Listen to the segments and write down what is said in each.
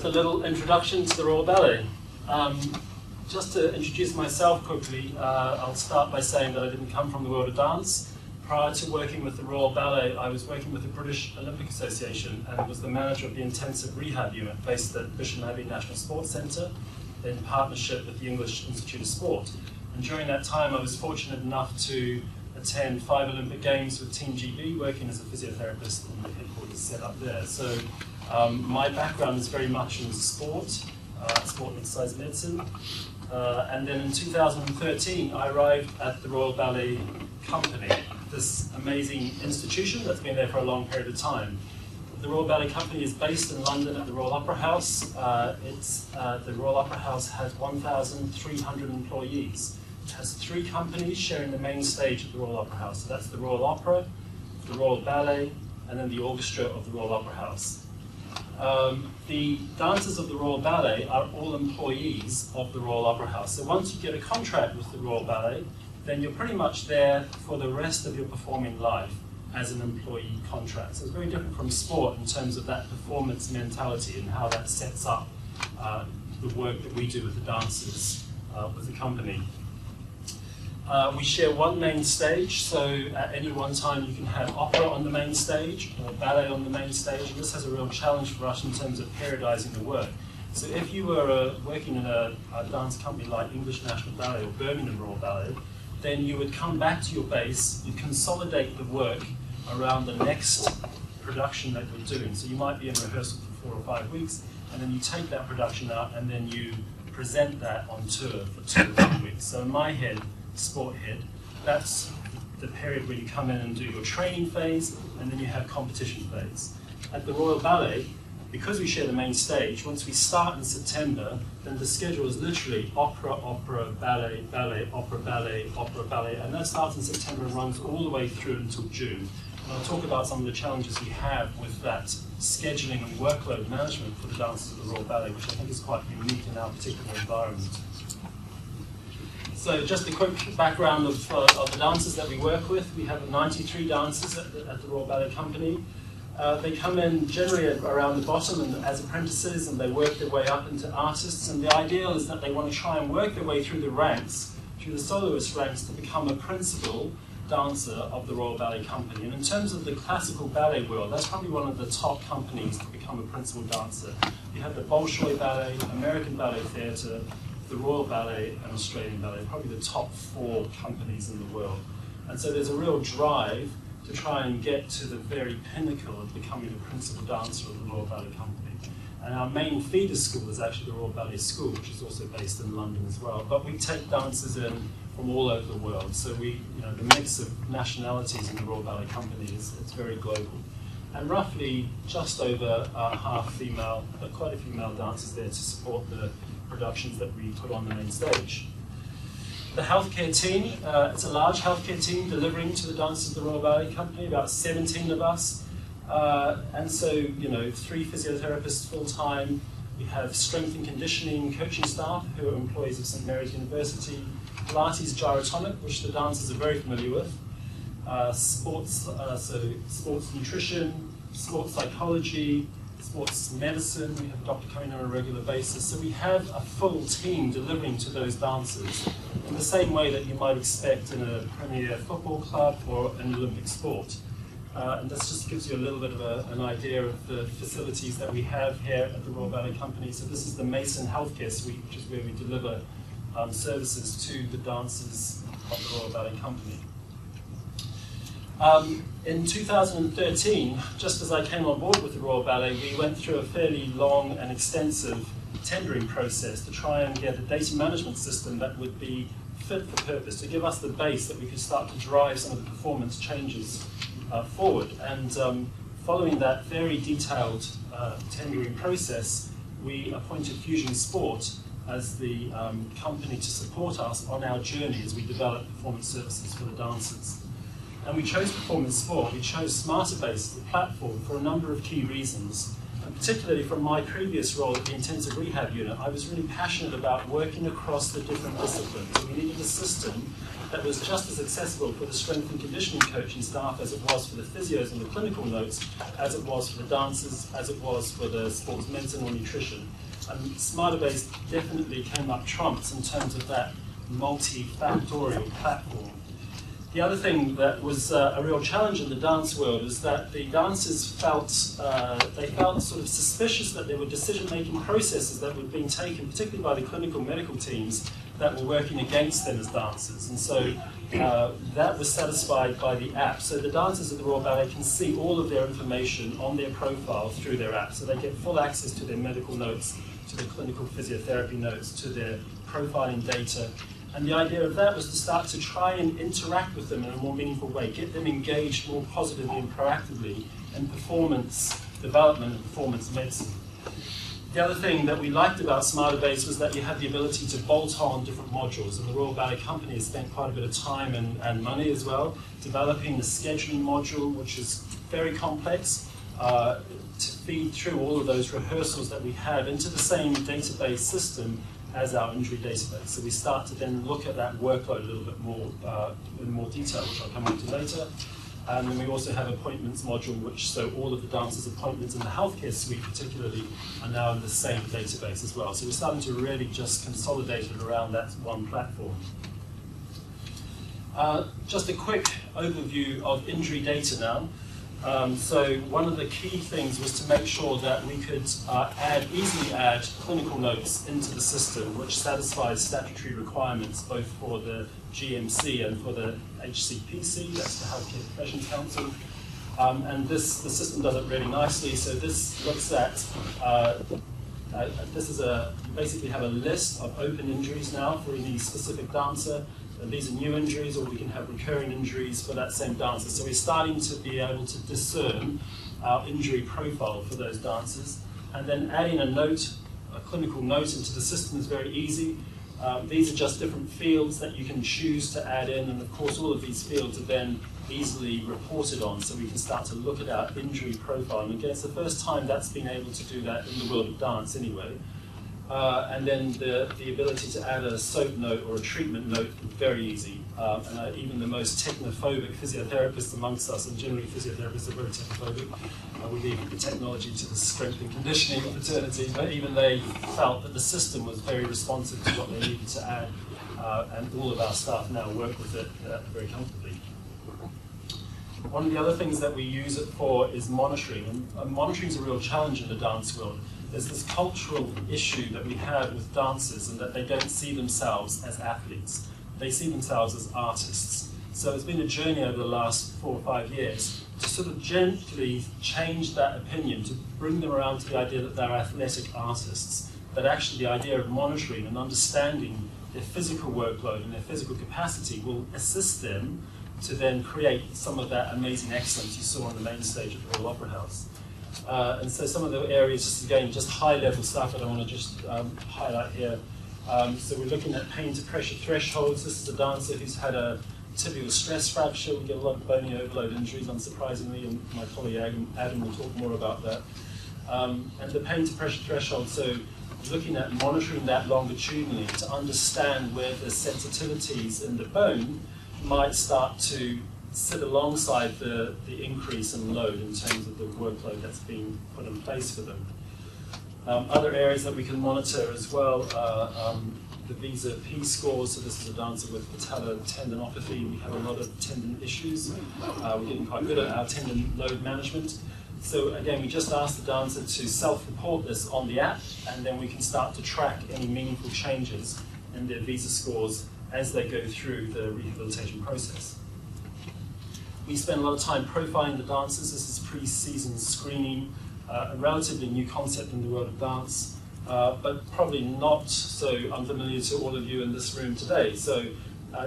just a little introduction to the Royal Ballet. Just to introduce myself quickly, I'll start by saying that I didn't come from the world of dance. Prior to working with the Royal Ballet, I was working with the British Olympic Association and was the manager of the intensive rehab unit based at Bishop Abbey National Sports Centre in partnership with the English Institute of Sport. And during that time, I was fortunate enough to attend 5 Olympic Games with Team GB, working as a physiotherapist in the headquarters set up there. So my background is very much in sport, sport and exercise medicine. And then in 2013, I arrived at the Royal Ballet Company, this amazing institution that's been there for a long period of time. The Royal Ballet Company is based in London at the Royal Opera House. The Royal Opera House has 1,300 employees. It has 3 companies sharing the main stage at the Royal Opera House. So that's the Royal Opera, the Royal Ballet, and then the orchestra of the Royal Opera House. The dancers of the Royal Ballet are all employees of the Royal Opera House. So once you get a contract with the Royal Ballet, then you're pretty much there for the rest of your performing life as an employee contract. So it's very different from sport in terms of that performance mentality and how that sets up the work that we do with the dancers with the company. We share one main stage, so at any one time you can have opera on the main stage or ballet on the main stage, and this has a real challenge for us in terms of periodizing the work. So if you were working in a dance company like English National Ballet or Birmingham Royal Ballet, then you would come back to your base, you consolidate the work around the next production that you're doing. So you might be in rehearsal for 4 or 5 weeks, and then you take that production out and then you present that on tour for 2 or 3 weeks. So in my head, sport head, that's the period where you come in and do your training phase, and then you have competition phase. At the Royal Ballet, because we share the main stage, once we start in September, then the schedule is literally opera, opera, ballet, ballet, opera, ballet, and that starts in September and runs all the way through until June. And I'll talk about some of the challenges we have with that scheduling and workload management for the dancers of the Royal Ballet, which I think is quite unique in our particular environment. So just a quick background of the dancers that we work with. We have 93 dancers at the Royal Ballet Company. They come in generally around the bottom and as apprentices, and they work their way up into artists. And the ideal is that they want to try and work their way through the ranks, through the soloist ranks, to become a principal dancer of the Royal Ballet Company. And in terms of the classical ballet world, that's probably one of the top companies to become a principal dancer. You have the Bolshoi Ballet, American Ballet Theatre, the Royal Ballet and Australian Ballet, probably the top 4 companies in the world. And so there's a real drive to try and get to the very pinnacle of becoming a principal dancer of the Royal Ballet Company. And our main feeder school is actually the Royal Ballet School, which is also based in London as well. But we take dancers in from all over the world. So the mix of nationalities in the Royal Ballet Company it's very global. And roughly just over half female, but quite a few male dancers there to support the productions that we put on the main stage. The healthcare team, it's a large healthcare team delivering to the dancers of the Royal Ballet Company, about 17 of us. And so, 3 physiotherapists full-time. We have strength and conditioning coaching staff who are employees of St Mary's University. Pilates gyrotonic, which the dancers are very familiar with. Sports nutrition, sports psychology, sports medicine. We have Dr. coming on a regular basis. So we have a full team delivering to those dancers in the same way that you might expect in a premier football club or an Olympic sport. And this just gives you a little bit of an idea of the facilities that we have here at the Royal Ballet Company. So this is the Mason Healthcare Suite, which is where we deliver services to the dancers of the Royal Ballet Company. In 2013, just as I came on board with the Royal Ballet, we went through a fairly long and extensive tendering process to try and get a data management system that would be fit for purpose, to give us the base that we could start to drive some of the performance changes forward. And following that very detailed tendering process, we appointed Fusion Sport as the company to support us on our journey as we develop performance services for the dancers. And we chose performance sport, we chose SMARTABASE as the platform for a number of key reasons. And particularly from my previous role at the intensive rehab unit, I was really passionate about working across the different disciplines. We needed a system that was just as accessible for the strength and conditioning coaching staff as it was for the physios and the clinical notes, as it was for the dancers, as it was for the sports medicine or nutrition. And SMARTABASE definitely came up trumps in terms of that multifactorial platform. The other thing that was a real challenge in the dance world is that the dancers felt sort of suspicious that there were decision-making processes that were being taken, particularly by the clinical medical teams, that were working against them as dancers. And so that was satisfied by the app. So the dancers at the Royal Ballet can see all of their information on their profile through their app. So they get full access to their medical notes, to their clinical physiotherapy notes, to their profiling data. And the idea of that was to start to try and interact with them in a more meaningful way, get them engaged more positively and proactively in performance development and performance medicine. The other thing that we liked about SMARTABASE was that you had the ability to bolt on different modules, and the Royal Ballet Company has spent quite a bit of time and money as well developing the scheduling module, which is very complex, to feed through all of those rehearsals that we have into the same database system as our injury database. So we start to then look at that workload a little bit more in more detail, which I'll come on to later. And then we also have appointments module, which so all of the dancers' appointments in the healthcare suite particularly are now in the same database as well. So we're starting to really just consolidate it around that one platform. Just a quick overview of injury data now. So one of the key things was to make sure that we could easily add clinical notes into the system, which satisfies statutory requirements both for the GMC and for the HCPC, that's the Healthcare Professions Council. And the system does it really nicely. So this looks at, you basically have a list of open injuries now for any specific dancer. And these are new injuries, or we can have recurring injuries for that same dancer. So we're starting to be able to discern our injury profile for those dancers. And then adding a clinical note into the system is very easy. These are just different fields that you can choose to add in, and of course all of these fields are then easily reported on, so we can start to look at our injury profile. And again, it's the first time that's been able to do that in the world of dance anyway. And then the ability to add a SOAP note or a treatment note, very easy. And even the most technophobic physiotherapists amongst us, and generally physiotherapists are very technophobic, we leave the technology to the strength and conditioning fraternity, but even they felt that the system was very responsive to what they needed to add, and all of our staff now work with it very comfortably. One of the other things that we use it for is monitoring, and monitoring is a real challenge in the dance world. There's this cultural issue that we have with dancers, and that they don't see themselves as athletes. They see themselves as artists. So it's been a journey over the last 4 or 5 years to sort of gently change that opinion, to bring them around to the idea that they're athletic artists, that actually the idea of monitoring and understanding their physical workload and their physical capacity will assist them to then create some of that amazing excellence you saw on the main stage at the Royal Opera House. And so some of the areas, just again, just high-level stuff that I want to just highlight here. So we're looking at pain to pressure thresholds. This is a dancer who's had a tibial stress fracture. We get a lot of bony overload injuries, unsurprisingly, and my colleague Adam will talk more about that. And the pain to pressure threshold, so looking at monitoring that longitudinally to understand where the sensitivities in the bone might start to sit alongside the increase in load in terms of the workload that's being put in place for them. Other areas that we can monitor as well are the Visa P scores. So this is a dancer with patellar tendinopathy. We have a lot of tendon issues. We're getting quite good at our tendon load management. So again, we just ask the dancer to self-report this on the app, and then we can start to track any meaningful changes in their Visa scores as they go through the rehabilitation process. We spend a lot of time profiling the dancers. This is pre-season screening, a relatively new concept in the world of dance, but probably not so unfamiliar to all of you in this room today. So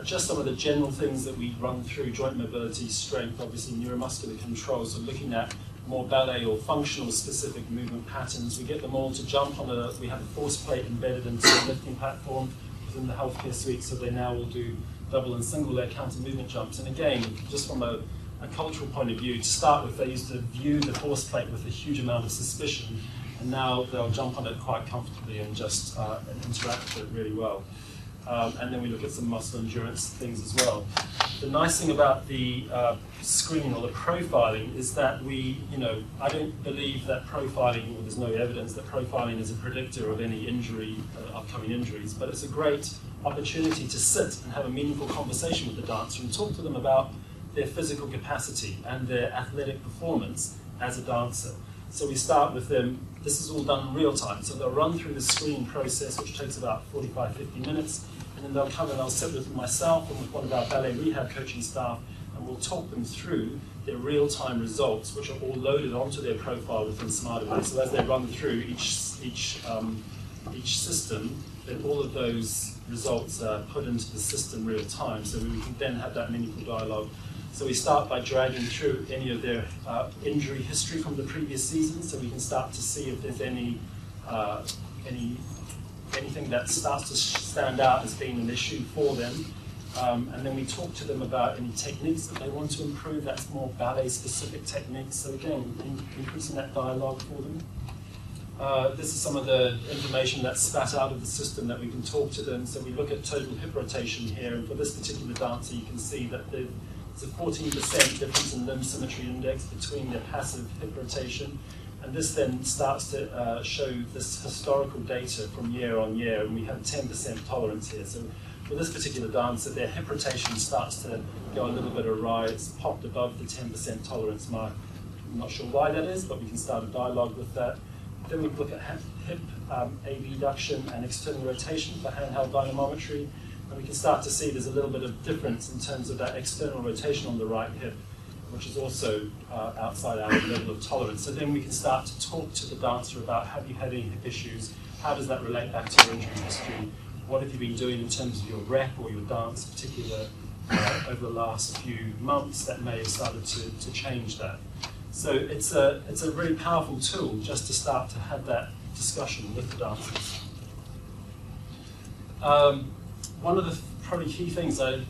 just some of the general things that we run through: joint mobility, strength, obviously neuromuscular control, so looking at more ballet or functional specific movement patterns. We get them all to jump on we have a force plate embedded into the lifting platform within the healthcare suite, so they now will do double and single leg counter movement jumps. And again, just from a cultural point of view, to start with, they used to view the force plate with a huge amount of suspicion, and now they'll jump on it quite comfortably and just interact with it really well. and then we look at some muscle endurance things as well. The nice thing about the screen or the profiling is that I don't believe that profiling, or there's no evidence that profiling is a predictor of any injury, upcoming injuries, but it's a great opportunity to sit and have a meaningful conversation with the dancer and talk to them about their physical capacity and their athletic performance as a dancer. So we start with them, this is all done in real time, so they'll run through the screening process, which takes about 45-50 minutes, and then they'll come and I'll sit with myself and with one of our ballet rehab coaching staff, and we'll talk them through their real-time results, which are all loaded onto their profile within SMARTABASE. So as they run through each system, then all of those results are put into the system real time, so we can then have that meaningful dialogue. So we start by dragging through any of their injury history from the previous season, so we can start to see if there's anything that starts to stand out as being an issue for them. And then we talk to them about any techniques that they want to improve. That's more ballet-specific techniques. So again, increasing that dialogue for them. This is some of the information that's spat out of the system that we can talk to them. So we look at total hip rotation here, and for this particular dancer, you can see that there's a 14% difference in limb symmetry index between their passive hip rotation. And this then starts to show this historical data from year on year, and we have 10% tolerance here. So for this particular dancer, their hip rotation starts to go a little bit awry. It's popped above the 10% tolerance mark. I'm not sure why that is, but we can start a dialogue with that. Then we look at hip abduction and external rotation for handheld dynamometry, and we can start to see there's a little bit of difference in terms of that external rotation on the right hip, which is also outside our level of tolerance. So then we can start to talk to the dancer about, have you had any hip issues? How does that relate back to your injury history? What have you been doing in terms of your rep or your dance, particularly over the last few months that may have started to change that? So it's a really powerful tool just to start to have that discussion with the dancers. One of the probably key things a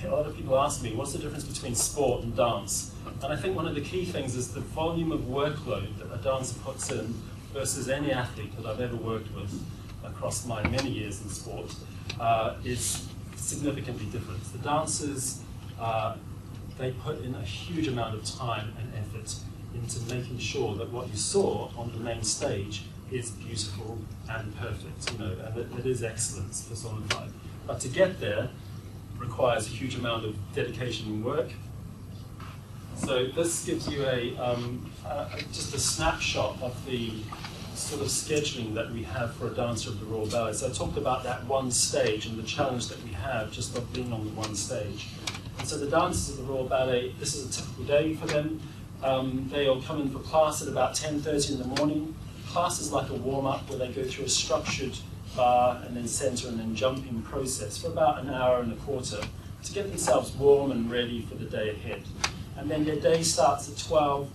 lot of people ask me, what's the difference between sport and dance? And I think one of the key things is the volume of workload that a dancer puts in versus any athlete that I've ever worked with across my many years in sport is significantly different. The dancers, they put in a huge amount of time and effort into making sure that what you saw on the main stage is beautiful and perfect, and it is excellence personified. But to get there requires a huge amount of dedication and work. So this gives you just a snapshot of the sort of scheduling that we have for a dancer of the Royal Ballet. So I talked about that one stage and the challenge that we have just of being on the one stage. And so the dancers of the Royal Ballet, this is a typical day for them. They'll come in for class at about 10:30 in the morning. Class is like a warm-up where they go through a structured bar and then center and then jumping process for about an hour and a quarter to get themselves warm and ready for the day ahead. And then their day starts at 12,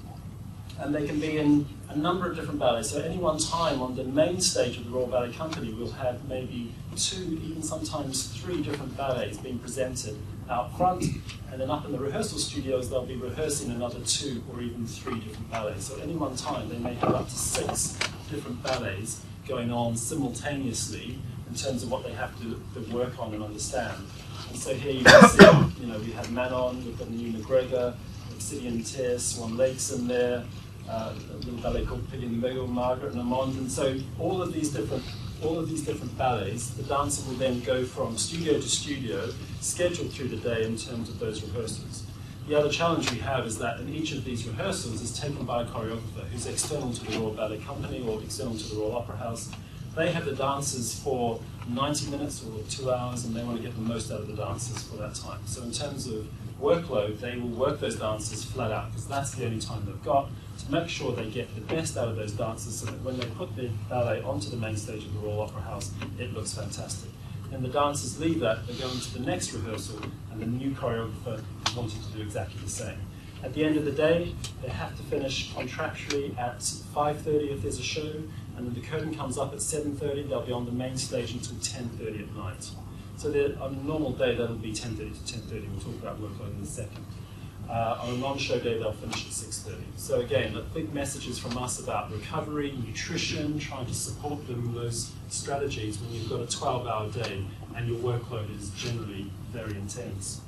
and they can be in a number of different ballets. So at any one time on the main stage of the Royal Ballet Company, we'll have maybe 2, even sometimes 3 different ballets being presented out front, and then up in the rehearsal studios they'll be rehearsing another 2 or even 3 different ballets. So at any one time they may have up to 6 different ballets going on simultaneously in terms of what they have to work on and understand. And so here you can see, we have Manon, we've got New McGregor, Obsidian Tear, Swan Lake's in there, a little ballet called Pig in the Middle, Margaret and Armand. And so all of these different ballets, the dancer will then go from studio to studio, scheduled through the day in terms of those rehearsals. The other challenge we have is that in each of these rehearsals is taken by a choreographer who's external to the Royal Ballet Company or external to the Royal Opera House. They have the dancers for 90 minutes or 2 hours, and they want to get the most out of the dancers for that time. So in terms of workload, they will work those dancers flat out because that's the only time they've got to make sure they get the best out of those dancers so that when they put the ballet onto the main stage of the Royal Opera House, it looks fantastic. And the dancers leave that, they go into the next rehearsal, and the new choreographer is wanting to do exactly the same. At the end of the day, they have to finish contractually at 5:30 if there's a show, and then the curtain comes up at 7:30, they'll be on the main stage until 10:30 at night. So on a normal day, that'll be 10:30 to 10:30. We'll talk about workload in a second. On a non-show day, they'll finish at 6:30. So again, the big messages from us about recovery, nutrition, trying to support them in those strategies when you've got a 12-hour day and your workload is generally very intense.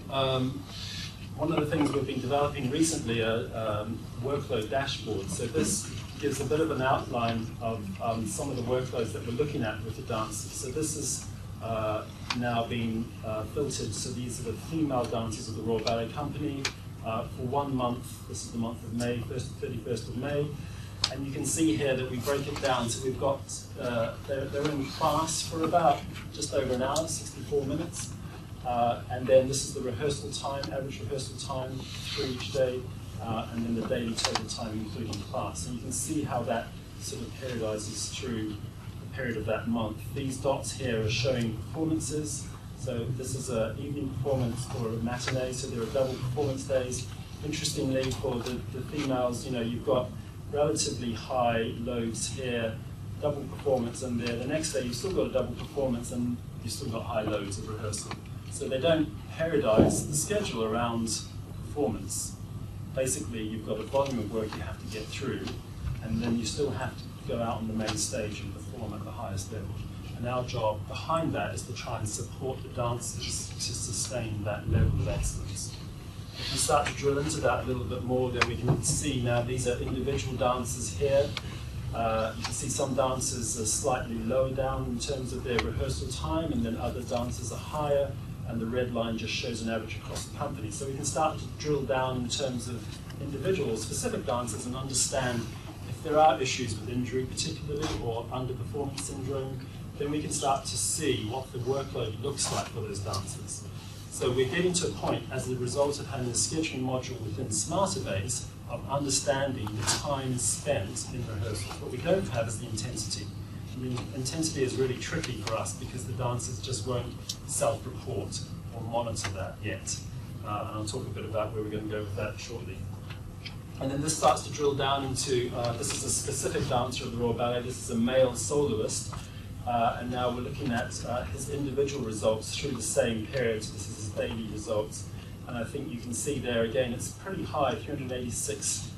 One of the things we've been developing recently are workload dashboards. So this gives a bit of an outline of some of the workloads that we're looking at with the dancers. So this is now being filtered. So these are the female dancers of the Royal Ballet Company for 1 month. This is the month of May, 1st to 31st of May. And you can see here that we break it down. So we've got, they're in class for about just over an hour, 64 minutes. And then this is the rehearsal time, average rehearsal time for each day, and then the daily total time including class. And you can see how that sort of periodizes through the period of that month. These dots here are showing performances. So this is an evening performance or a matinee, so there are double performance days. Interestingly, for the females, you know, you've got relatively high loads here, double performance, and there the next day you've still got a double performance and you've still got high loads of rehearsal. So they don't periodize the schedule around performance. Basically, you've got a volume of work you have to get through, and then you still have to go out on the main stage and perform at the highest level. And our job behind that is to try and support the dancers to sustain that level of excellence. If we start to drill into that a little bit more, then we can see now these are individual dancers here. You can see some dancers are slightly lower down in terms of their rehearsal time, and then other dancers are higher, and the red line just shows an average across the company. So we can start to drill down in terms of individual, specific dancers and understand if there are issues with injury particularly, or underperformance syndrome, then we can start to see what the workload looks like for those dancers. So we're getting to a point, as a result of having a scheduling module within SMARTABASE, of understanding the time spent in rehearsals. What we don't have is the intensity. I mean, intensity is really tricky for us because the dancers just won't self-report or monitor that yet. And I'll talk a bit about where we're going to go with that shortly. And then this starts to drill down into, this is a specific dancer of the Royal Ballet. This is a male soloist. And now we're looking at his individual results through the same period. So this is his daily results. And I think you can see there, again, it's pretty high, 386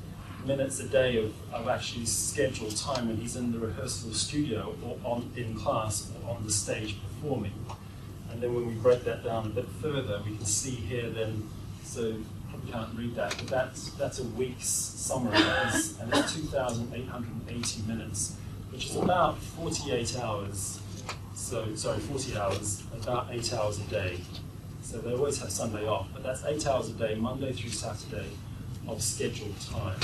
minutes a day of actually scheduled time when he's in the rehearsal studio or in class or on the stage performing. And then when we break that down a bit further, we can see here then, so you probably can't read that, but that's a week's summary, and it's 2,880 minutes, which is about 48 hours, so, sorry, 40 hours, about 8 hours a day. So they always have Sunday off, but that's 8 hours a day, Monday through Saturday, of scheduled time.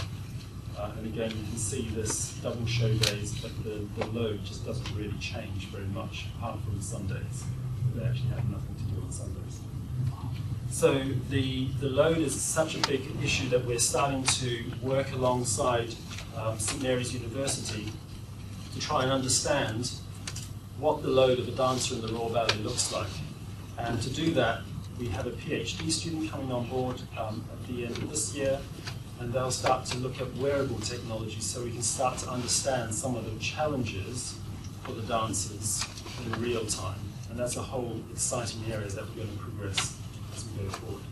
And again, you can see this double show days, but the load just doesn't really change very much, apart from Sundays. They actually have nothing to do on Sundays. So the load is such a big issue that we're starting to work alongside St Mary's University to try and understand what the load of a dancer in the Royal Ballet looks like. And to do that, we have a PhD student coming on board at the end of this year, and they'll start to look at wearable technology so we can start to understand some of the challenges for the dancers in real time. And that's a whole exciting area that we're going to progress as we go forward.